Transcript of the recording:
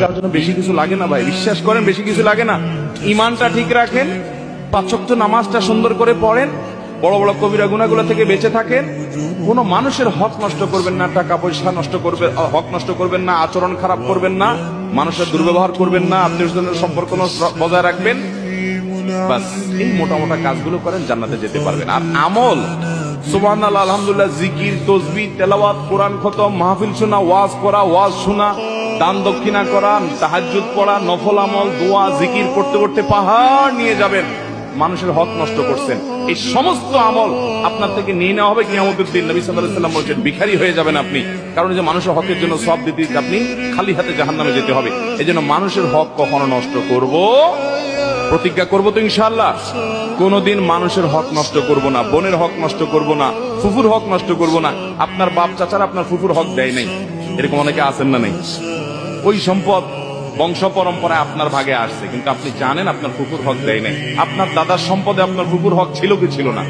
যাওয়ার জন্য বেশি কিছু লাগে না ভাই, বিশ্বাস করেন বেশি কিছু লাগে না। ইমানটা ঠিক রাখেন, 5 ওয়াক্ত নামাজটা সুন্দর করে পড়েন, বড় বড় কবিরা গুনাহগুলো থেকে বেঁচে থাকেন, কোন মানুষের হক নষ্ট করবেন না, টাকা পয়সা নষ্ট করবেন, হক নষ্ট করবেন না, আচরণ খারাপ করবেন না, মানুষের দুর্ব্যবহার করবেন না, আত্মীয়স্বজনের সম্পর্ক বজায় রাখবেন। বাস এই মোটা মোটা কাজগুলো করেন, জান্নাতে যেতে পারবেন। আর আমল, সুবহানাল্লাহ, আলহামদুলিল্লাহ, জিকির, তাসবিহ, তেলাওয়াত, কোরআন খতম, মাহফিল শোনা, ওয়াজ করা, ওয়াজ শোনা, দান দক্ষিণা করা, তাহাজ্জুদ পড়া, নফল আমল, দোয়া, জিকির করতে করতে পাহাড় নিয়ে যাবেন। মানুষের হক নষ্ট করছেন, এই সমস্ত আমল আপনার থেকে নিয়ে নেওয়া হবে কিয়ামতের দিন। নবী সাল্লাল্লাহু আলাইহি ওয়াসাল্লাম বলেছেন ভিখারি হয়ে যাবেন আপনি, কারণ যে মানুষের হকের জন্য সওয়াব দিতে আপনি খালি হাতে জাহান্নামে যেতে হবে। এজন্য মানুষের হক কখনো নষ্ট করব, প্রতিজ্ঞা করব তো ইনশাআল্লাহ, কোনদিন মানুষের হক নষ্ট করব না, বোনের হক নষ্ট করব না, ফুফুর হক নষ্ট করব না। আপনার বাপ চাচারা আপনার ফুফুর হক দেয় নাই, এরকম অনেকে আছেন না নাই? ওই সম্পদ বংশ পরম্পরায় আপনার ভাগে আসছে, কিন্তু আপনি জানেন আপনার ফুফুর হক দেয় নাই। আপনার দাদার সম্পদে আপনার ফুফুর হক ছিল কি ছিল না?